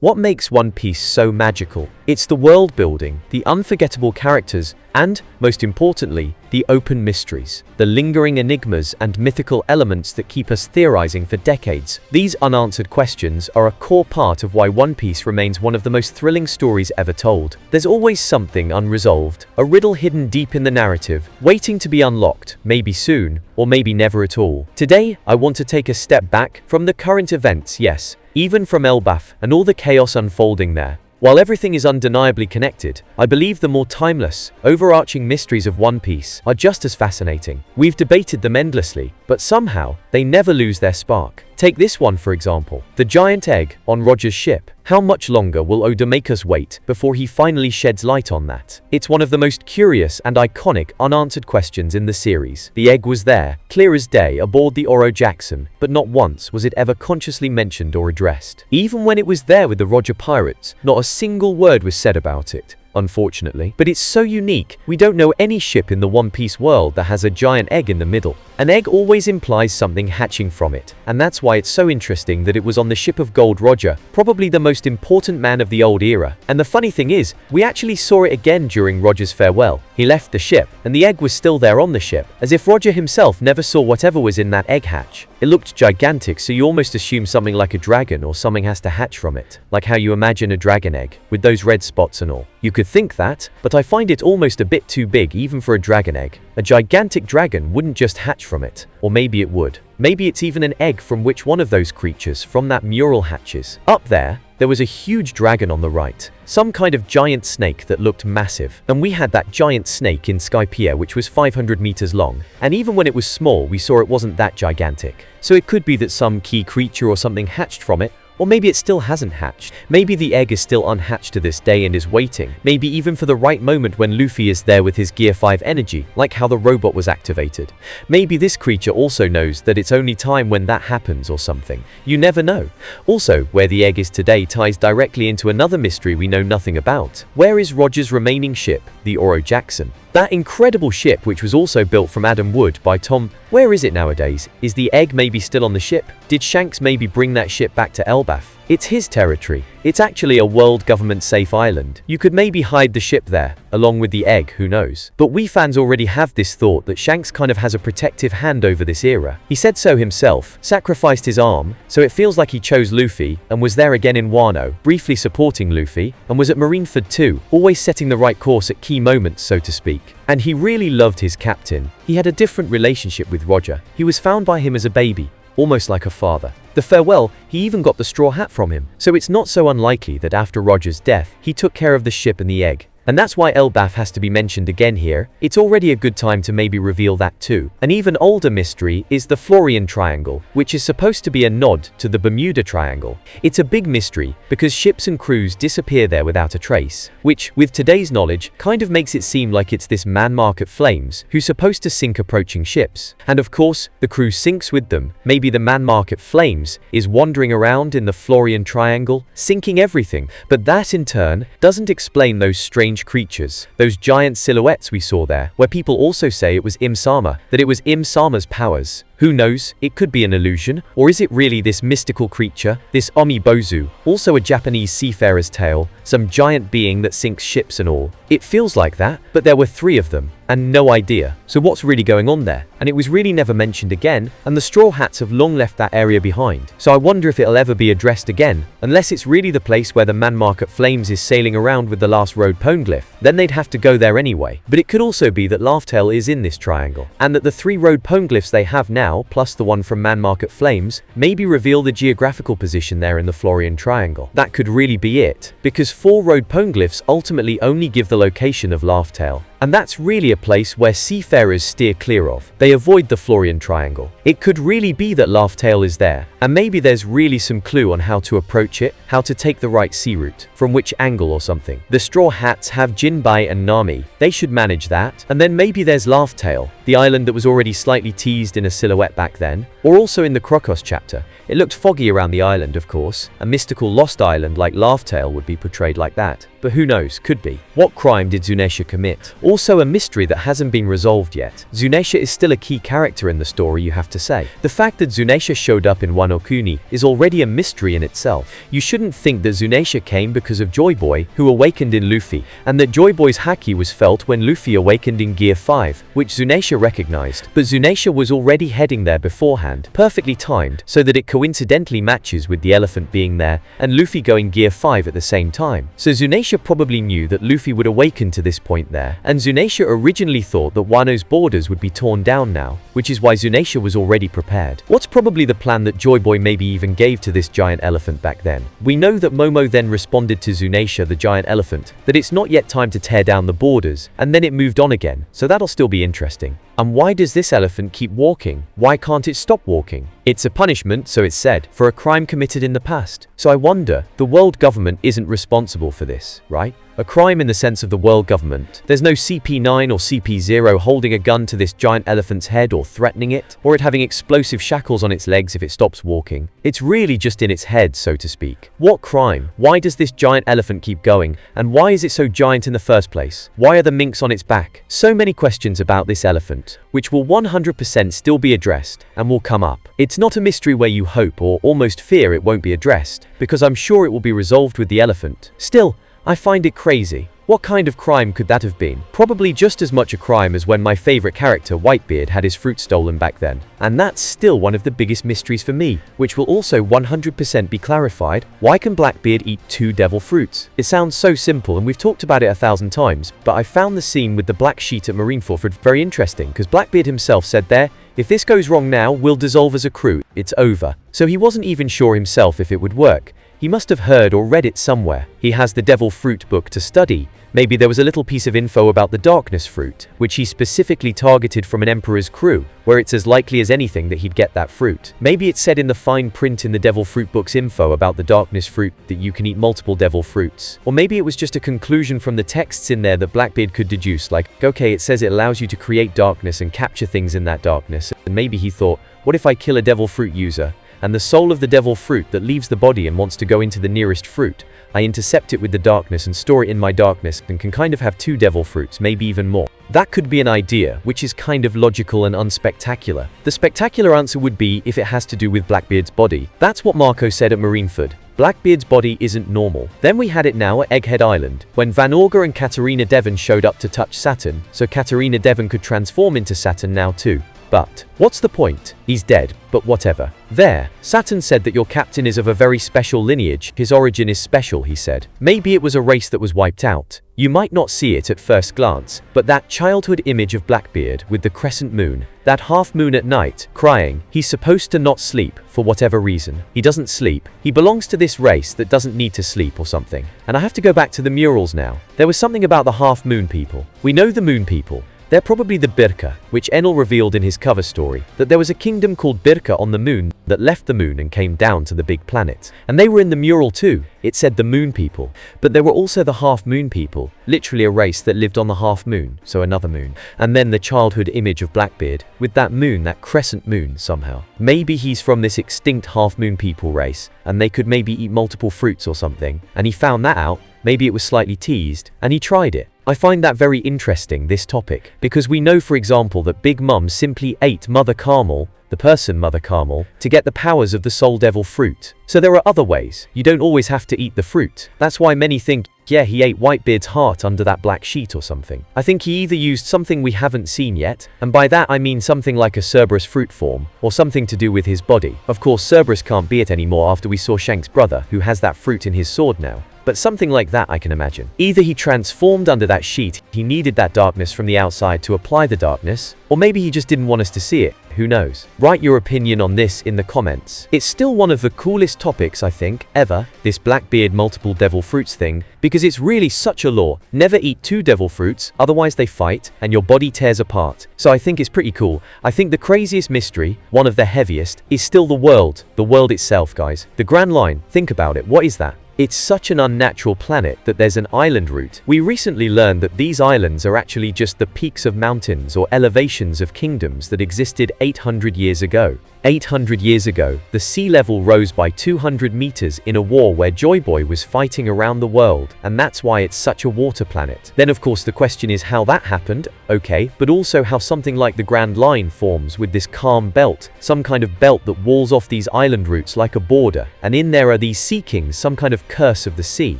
What makes One Piece so magical? It's the world building, the unforgettable characters, and, most importantly, the open mysteries, the lingering enigmas and mythical elements that keep us theorizing for decades. These unanswered questions are a core part of why One Piece remains one of the most thrilling stories ever told. There's always something unresolved, a riddle hidden deep in the narrative, waiting to be unlocked, maybe soon, or maybe never at all. Today, I want to take a step back from the current events, yes, even from Elbaf and all the chaos unfolding there. While everything is undeniably connected, I believe the more timeless, overarching mysteries of One Piece are just as fascinating. We've debated them endlessly, but somehow, they never lose their spark. Take this one for example, the giant egg on Roger's ship. How much longer will Oda make us wait before he finally sheds light on that? It's one of the most curious and iconic unanswered questions in the series. The egg was there, clear as day, aboard the Oro Jackson, but not once was it ever consciously mentioned or addressed. Even when it was there with the Roger pirates, not a single word was said about it. Unfortunately. But it's so unique, we don't know any ship in the One Piece world that has a giant egg in the middle. An egg always implies something hatching from it, and that's why it's so interesting that it was on the ship of Gold Roger, probably the most important man of the old era. And the funny thing is, we actually saw it again during Roger's farewell. He left the ship, and the egg was still there on the ship, as if Roger himself never saw whatever was in that egg hatch. It looked gigantic, so you almost assume something like a dragon or something has to hatch from it, like how you imagine a dragon egg, with those red spots and all. You could think that, but I find it almost a bit too big even for a dragon egg. A gigantic dragon wouldn't just hatch from it, or maybe it would. Maybe it's even an egg from which one of those creatures from that mural hatches. Up there was a huge dragon on the right, some kind of giant snake that looked massive. And we had that giant snake in Skypiea which was 500 meters long, and even when it was small we saw it wasn't that gigantic. So it could be that some key creature or something hatched from it, or maybe it still hasn't hatched. Maybe the egg is still unhatched to this day and is waiting, maybe even for the right moment when Luffy is there with his Gear 5 energy, like how the robot was activated. Maybe this creature also knows that it's only time when that happens or something. You never know. Also, where the egg is today ties directly into another mystery we know nothing about. Where is Roger's remaining ship, the Oro Jackson? That incredible ship which was also built from Adam Wood by Tom, where is it nowadays? Is the egg maybe still on the ship? Did Shanks maybe bring that ship back to Elbaf? It's his territory. It's actually a world government safe island. You could maybe hide the ship there, along with the egg, who knows. But we fans already have this thought that Shanks kind of has a protective hand over this era. He said so himself, sacrificed his arm, so it feels like he chose Luffy, and was there again in Wano, briefly supporting Luffy, and was at Marineford too, always setting the right course at key moments, so to speak. And he really loved his captain. He had a different relationship with Roger. He was found by him as a baby, almost like a father. The farewell, he even got the straw hat from him. So it's not so unlikely that after Roger's death, he took care of the ship and the egg. And that's why Elbaf has to be mentioned again here. It's already a good time to maybe reveal that too. An even older mystery is the Florian Triangle, which is supposed to be a nod to the Bermuda Triangle. It's a big mystery because ships and crews disappear there without a trace, which, with today's knowledge, kind of makes it seem like it's this man Market Flames who's supposed to sink approaching ships. And of course, the crew sinks with them. Maybe the man Market Flames is wandering around in the Florian Triangle, sinking everything. But that in turn doesn't explain those strange creatures, those giant silhouettes we saw there, where people also say it was Im-sama, that it was Im-sama's powers. Who knows, it could be an illusion, or is it really this mystical creature, this Omibozu, also a Japanese seafarer's tale, some giant being that sinks ships and all? It feels like that, but there were 3 of them, and no idea. So what's really going on there? And it was really never mentioned again, and the Straw Hats have long left that area behind. So I wonder if it'll ever be addressed again, unless it's really the place where the man Market Flames is sailing around with the last road poneglyph. Then they'd have to go there anyway. But it could also be that Laughtail is in this triangle, and that the 3 road poneglyphs they have now, plus the one from Man Market Flames, maybe reveal the geographical position there in the Florian Triangle. That could really be it, because 4 road poneglyphs ultimately only give the location of Laughtail. And that's really a place where seafarers steer clear of. They avoid the Florian Triangle. It could really be that Laughtail is there, and maybe there's really some clue on how to approach it, how to take the right sea route, from which angle or something. The Straw Hats have Jinbei and Nami. They should manage that. And then maybe there's Laughtail, the island that was already slightly teased in a silhouette back then, or also in the Crocos chapter. It looked foggy around the island, of course. A mystical lost island like Laughtail would be portrayed like that. But who knows, could be. What crime did Zunisha commit? Also a mystery that hasn't been resolved yet. Zunisha is still a key character in the story, you have to to say. The fact that Zunisha showed up in Wano Kuni is already a mystery in itself. You shouldn't think that Zunisha came because of Joy Boy, who awakened in Luffy, and that Joy Boy's haki was felt when Luffy awakened in Gear 5, which Zunisha recognized. But Zunisha was already heading there beforehand, perfectly timed, so that it coincidentally matches with the elephant being there, and Luffy going Gear 5 at the same time. So Zunisha probably knew that Luffy would awaken to this point there, and Zunisha originally thought that Wano's borders would be torn down now, which is why Zunisha was already prepared. What's probably the plan that Joy Boy maybe even gave to this giant elephant back then? We know that Momo then responded to Zunisha the giant elephant, that it's not yet time to tear down the borders, and then it moved on again, so that'll still be interesting. And why does this elephant keep walking? Why can't it stop walking? It's a punishment, so it's said, for a crime committed in the past. So I wonder, the world government isn't responsible for this, right? A crime in the sense of the world government. There's no CP9 or CP0 holding a gun to this giant elephant's head or threatening it, or it having explosive shackles on its legs if it stops walking. It's really just in its head, so to speak. What crime? Why does this giant elephant keep going? And why is it so giant in the first place? Why are the minks on its back? So many questions about this elephant, which will 100% still be addressed, and will come up. It's not a mystery where you hope or almost fear it won't be addressed, because I'm sure it will be resolved with the elephant. Still, I find it crazy. What kind of crime could that have been? Probably just as much a crime as when my favorite character, Whitebeard, had his fruit stolen back then. And that's still one of the biggest mysteries for me, which will also 100% be clarified. Why can Blackbeard eat 2 devil fruits? It sounds so simple and we've talked about it 1,000 times, but I found the scene with the black sheet at Marineford very interesting because Blackbeard himself said there, "If this goes wrong now, we'll dissolve as a crew, it's over." So he wasn't even sure himself if it would work. He must have heard or read it somewhere. He has the devil fruit book to study. Maybe there was a little piece of info about the darkness fruit, which he specifically targeted from an emperor's crew, where it's as likely as anything that he'd get that fruit. Maybe it said in the fine print in the devil fruit book's info about the darkness fruit that you can eat multiple devil fruits. Or maybe it was just a conclusion from the texts in there that Blackbeard could deduce, like, okay, it says it allows you to create darkness and capture things in that darkness, and maybe he thought, what if I kill a devil fruit user? And the soul of the devil fruit that leaves the body and wants to go into the nearest fruit, I intercept it with the darkness and store it in my darkness and can kind of have 2 devil fruits, maybe even more. That could be an idea, which is kind of logical and unspectacular. The spectacular answer would be if it has to do with Blackbeard's body. That's what Marco said at Marineford. Blackbeard's body isn't normal. Then we had it now at Egghead Island, when Van Augur and Katarina Devon showed up to touch Saturn, so Katarina Devon could transform into Saturn now too. But what's the point? He's dead, but whatever. There, Saturn said that your captain is of a very special lineage. His origin is special, he said. Maybe it was a race that was wiped out. You might not see it at first glance, but that childhood image of Blackbeard with the crescent moon, that half moon at night, crying, he's supposed to not sleep for whatever reason. He doesn't sleep. He belongs to this race that doesn't need to sleep or something. And I have to go back to the murals now. There was something about the half moon people. We know the moon people. They're probably the Birka, which Enel revealed in his cover story, that there was a kingdom called Birka on the moon that left the moon and came down to the big planet. And they were in the mural too. It said the moon people. But there were also the half moon people, literally a race that lived on the half moon, so another moon. And then the childhood image of Blackbeard, with that moon, that crescent moon somehow. Maybe he's from this extinct half moon people race, and they could maybe eat multiple fruits or something, and he found that out. Maybe it was slightly teased, and he tried it. I find that very interesting, this topic, because we know, for example, that Big Mum simply ate Mother Carmel, the person Mother Carmel, to get the powers of the Soul Devil fruit. So there are other ways. You don't always have to eat the fruit. That's why many think, yeah, he ate Whitebeard's heart under that black sheet or something. I think he either used something we haven't seen yet, and by that I mean something like a Cerberus fruit form, or something to do with his body. Of course, Cerberus can't be it anymore after we saw Shank's brother, who has that fruit in his sword now. But something like that I can imagine. Either he transformed under that sheet, he needed that darkness from the outside to apply the darkness, or maybe he just didn't want us to see it, who knows. Write your opinion on this in the comments. It's still one of the coolest topics, I think, ever, this Blackbeard multiple devil fruits thing, because it's really such a lore. Never eat 2 devil fruits, otherwise they fight, and your body tears apart. So I think it's pretty cool. I think the craziest mystery, one of the heaviest, is still the world itself, guys. The Grand Line, think about it, what is that? It's such an unnatural planet that there's an island route. We recently learned that these islands are actually just the peaks of mountains or elevations of kingdoms that existed 800 years ago. 800 years ago, the sea level rose by 200 meters in a war where Joy Boy was fighting around the world, and that's why it's such a water planet. Then of course the question is how that happened, okay, but also how something like the Grand Line forms with this calm belt, some kind of belt that walls off these island routes like a border, and in there are these sea kings, some kind of curse of the sea.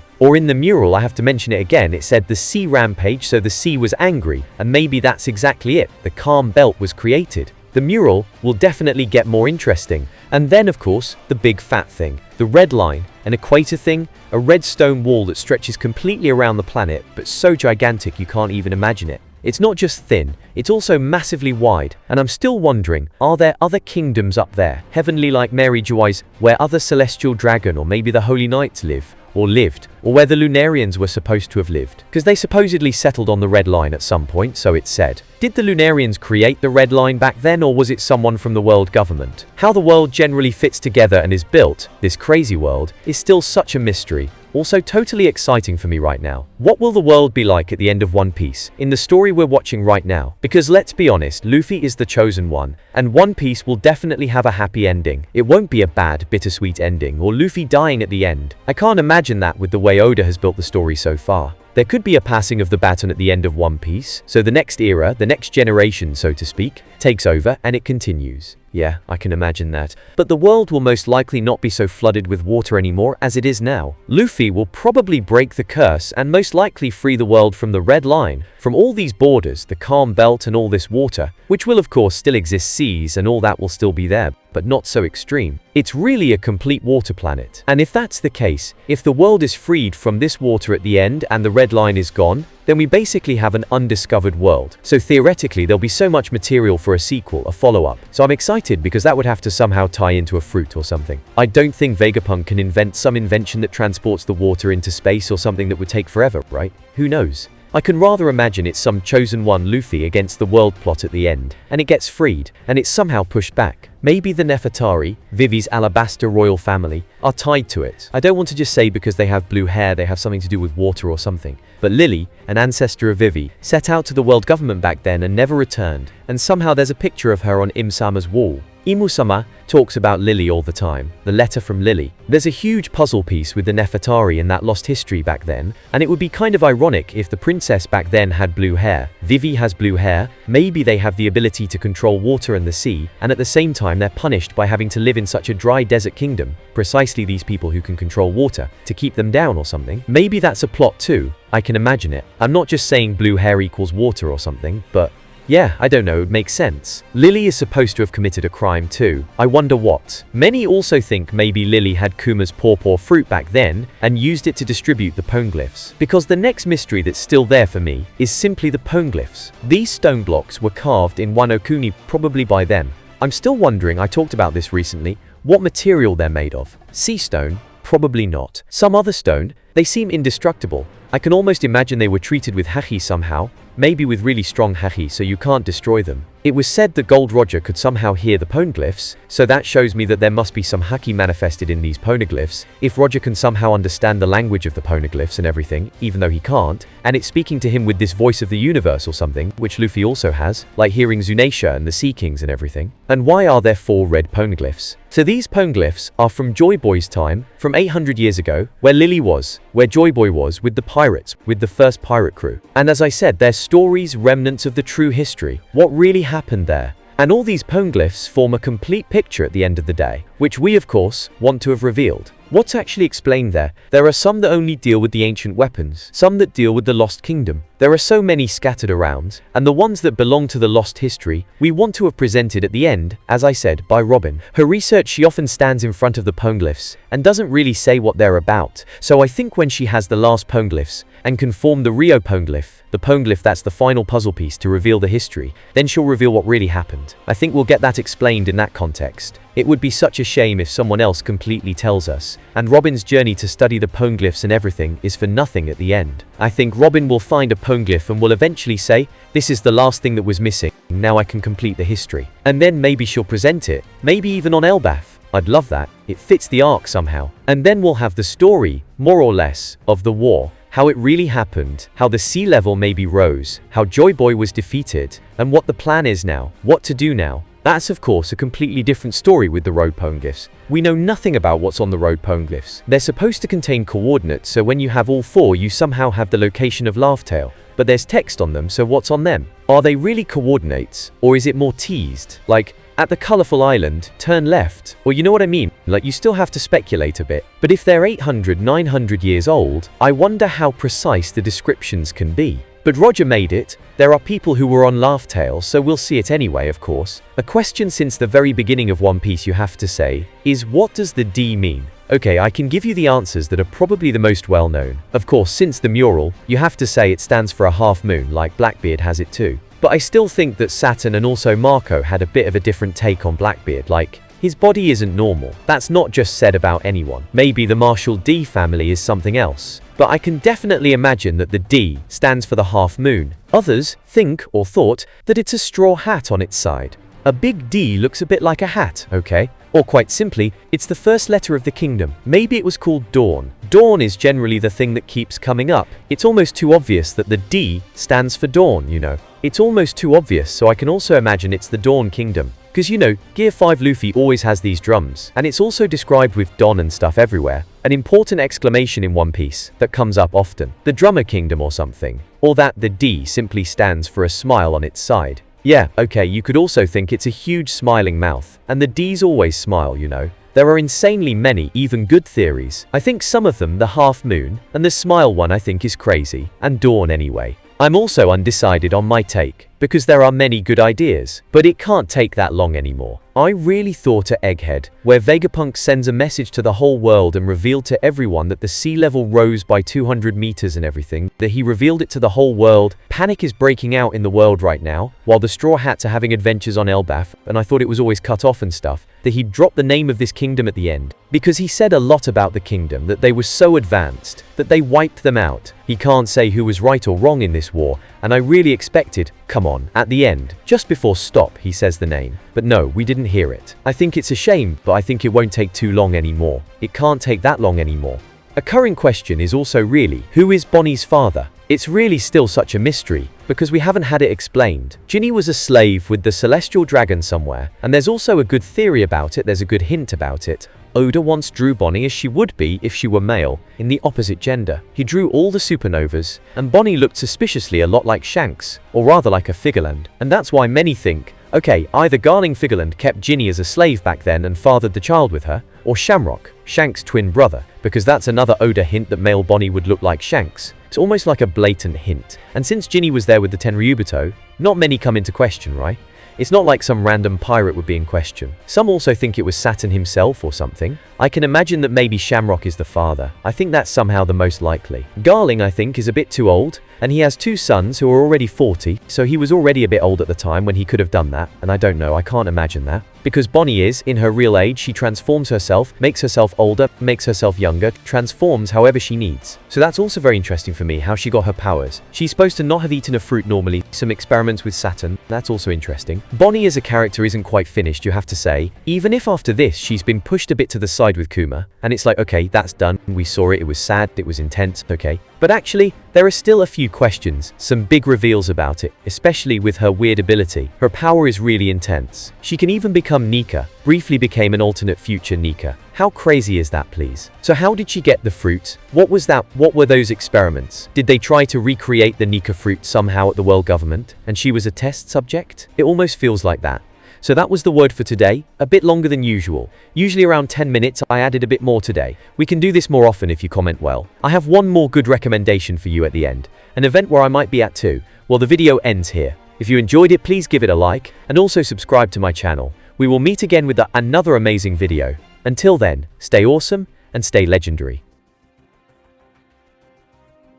Or in the mural, I have to mention it again, it said the sea rampage, so the sea was angry, and maybe that's exactly it, the calm belt was created. The mural will definitely get more interesting. And then of course, the big fat thing, the red line, an equator thing, a red stone wall that stretches completely around the planet, but so gigantic you can't even imagine it. It's not just thin, it's also massively wide, and I'm still wondering, are there other kingdoms up there, heavenly like Mary Joy's, where other celestial dragon or maybe the holy knights live, or lived, or where the Lunarians were supposed to have lived? Because they supposedly settled on the red line at some point, so it's said. Did the Lunarians create the red line back then, or was it someone from the world government? How the world generally fits together and is built, this crazy world, is still such a mystery. Also totally exciting for me right now. What will the world be like at the end of One Piece, in the story we're watching right now? Because let's be honest, Luffy is the chosen one, and One Piece will definitely have a happy ending. It won't be a bad, bittersweet ending, or Luffy dying at the end. I can't imagine that with the way Oda has built the story so far. There could be a passing of the baton at the end of One Piece, so the next era, the next generation, so to speak, takes over and it continues. Yeah, I can imagine that. But the world will most likely not be so flooded with water anymore as it is now. Luffy will probably break the curse and most likely free the world from the red line, from all these borders, the calm belt and all this water, which will of course still exist, seas and all that will still be there, but not so extreme. It's really a complete water planet. And if that's the case, if the world is freed from this water at the end and the red line is gone, then we basically have an undiscovered world. So theoretically, there'll be so much material for a sequel, a follow-up. So I'm excited because that would have to somehow tie into a fruit or something. I don't think Vegapunk can invent some invention that transports the water into space or something that would take forever, right? Who knows? I can rather imagine it's some chosen one Luffy against the world plot at the end, and it gets freed, and it's somehow pushed back. Maybe the Nefertari, Vivi's Alabaster royal family, are tied to it. I don't want to just say because they have blue hair they have something to do with water or something. But Lily, an ancestor of Vivi, set out to the world government back then and never returned, and somehow there's a picture of her on Im-sama's wall. Imu-sama talks about Lily all the time, the letter from Lily. There's a huge puzzle piece with the Nefertari and that lost history back then, and it would be kind of ironic if the princess back then had blue hair, Vivi has blue hair, maybe they have the ability to control water and the sea, and at the same time they're punished by having to live in such a dry desert kingdom, precisely these people who can control water, to keep them down or something. Maybe that's a plot too, I can imagine it. I'm not just saying blue hair equals water or something, but yeah, I don't know, it makes sense. Lily is supposed to have committed a crime too. I wonder what. Many also think maybe Lily had Kuma's pawpaw fruit back then and used it to distribute the poneglyphs. Because the next mystery that's still there for me is simply the poneglyphs. These stone blocks were carved in Wano Kuni, probably by them. I'm still wondering, I talked about this recently, what material they're made of. Sea stone? Probably not. Some other stone? They seem indestructible. I can almost imagine they were treated with haki somehow, maybe with really strong haki so you can't destroy them. It was said that Gold Roger could somehow hear the poneglyphs, so that shows me that there must be some haki manifested in these poneglyphs. If Roger can somehow understand the language of the poneglyphs and everything, even though he can't, and it's speaking to him with this voice of the universe or something, which Luffy also has, like hearing Zunisha and the Sea Kings and everything. And why are there 4 red poneglyphs? So these poneglyphs are from Joy Boy's time, from 800 years ago, where Lily was, where Joy Boy was with the pirates, with the first pirate crew. And as I said, they're stories, remnants of the true history. What really happened there? And all these poneglyphs form a complete picture at the end of the day, which we of course want to have revealed. What's actually explained there? There are some that only deal with the ancient weapons, some that deal with the Lost Kingdom. There are so many scattered around, and the ones that belong to the lost history, we want to have presented at the end, as I said, by Robin. Her research, she often stands in front of the poneglyphs, and doesn't really say what they're about, so I think when she has the last poneglyphs, and can form the Rio poneglyph, the poneglyph that's the final puzzle piece to reveal the history, then she'll reveal what really happened. I think we'll get that explained in that context. It would be such a shame if someone else completely tells us, and Robin's journey to study the poneglyphs and everything is for nothing at the end. I think Robin will find a poneglyph and will eventually say, this is the last thing that was missing, now I can complete the history. And then maybe she'll present it, maybe even on Elbaf. I'd love that. It fits the arc somehow. And then we'll have the story, more or less, of the war. How it really happened, how the sea level maybe rose, how Joy Boy was defeated, and what the plan is now, what to do now. That's of course a completely different story with the road poneglyphs. We know nothing about what's on the road poneglyphs. They're supposed to contain coordinates, so when you have all four you somehow have the location of Laugh-Tale. But there's text on them, so what's on them? Are they really coordinates? Or is it more teased? Like, at the colorful island, turn left. Or you know what I mean? Like, you still have to speculate a bit. But if they're 800, 900 years old, I wonder how precise the descriptions can be. But Roger made it. There are people who were on Laugh-Tale, so we'll see it anyway, of course. A question since the very beginning of One Piece you have to say is, what does the D mean? Okay, I can give you the answers that are probably the most well-known. Of course, since the mural, you have to say it stands for a half moon, like Blackbeard has it too. But I still think that Saturn and also Marco had a bit of a different take on Blackbeard, like, his body isn't normal. That's not just said about anyone. Maybe the Marshall D family is something else. But I can definitely imagine that the D stands for the half moon. Others think or thought that it's a straw hat on its side. A big D looks a bit like a hat, okay? Or quite simply, it's the first letter of the kingdom. Maybe it was called Dawn. Dawn is generally the thing that keeps coming up. It's almost too obvious that the D stands for Dawn, you know. It's almost too obvious, so I can also imagine it's the Dawn Kingdom. Because you know, Gear 5 Luffy always has these drums, and it's also described with Don and stuff everywhere. An important exclamation in One Piece that comes up often. The Drummer Kingdom or something. Or that the D simply stands for a smile on its side. Yeah, okay, you could also think it's a huge smiling mouth, and the D's always smile, you know. There are insanely many, even good theories. I think some of them, the half moon, and the smile one I think is crazy, and Dawn anyway. I'm also undecided on my take, because there are many good ideas, but it can't take that long anymore. I really thought at Egghead, where Vegapunk sends a message to the whole world and revealed to everyone that the sea level rose by 200 meters and everything, that he revealed it to the whole world. Panic is breaking out in the world right now, while the Straw Hats are having adventures on Elbaf, and I thought it was always cut off and stuff, that he'd drop the name of this kingdom at the end. Because he said a lot about the kingdom, that they were so advanced, that they wiped them out. He can't say who was right or wrong in this war, and I really expected, come on, at the end, just before stop, he says the name. But no, we didn't hear it. I think it's a shame, but I think it won't take too long anymore. It can't take that long anymore. A current question is also really, who is Bonnie's father? It's really still such a mystery, because we haven't had it explained. Ginny was a slave with the celestial dragon somewhere, and there's also a good theory about it, there's a good hint about it. Oda once drew Bonnie as she would be if she were male, in the opposite gender. He drew all the supernovas, and Bonnie looked suspiciously a lot like Shanks, or rather like a Figureland. And that's why many think, okay, either Garling Figureland kept Ginny as a slave back then and fathered the child with her, or Shamrock, Shanks' twin brother, because that's another Oda hint that male Bonnie would look like Shanks. It's almost like a blatant hint. And since Ginny was there with the Tenryubuto, not many come into question, right? It's not like some random pirate would be in question. Some also think it was Saturn himself or something. I can imagine that maybe Shamrock is the father. I think that's somehow the most likely. Garling, I think, is a bit too old, and he has two sons who are already 40, so he was already a bit old at the time when he could have done that, and I don't know, I can't imagine that. Because Bonnie is, in her real age, she transforms herself, makes herself older, makes herself younger, transforms however she needs. So that's also very interesting for me, how she got her powers. She's supposed to not have eaten a fruit normally, some experiments with Saturn, that's also interesting. Bonnie as a character isn't quite finished, you have to say, even if after this she's been pushed a bit to the side with Kuma, and it's like, okay, that's done, we saw it, it was sad, it was intense, okay. But actually, there are still a few questions, some big reveals about it, especially with her weird ability. Her power is really intense. She can even become Nika, briefly became an alternate future Nika. How crazy is that, please? So how did she get the fruit? What was that? What were those experiments? Did they try to recreate the Nika fruit somehow at the world government, and she was a test subject? It almost feels like that. So that was the word for today, a bit longer than usual. Usually around 10 minutes, I added a bit more today. We can do this more often if you comment well. I have one more good recommendation for you at the end, an event where I might be at too. Well, the video ends here. If you enjoyed it, please give it a like, and also subscribe to my channel. We will meet again with another amazing video. Until then, stay awesome and stay legendary.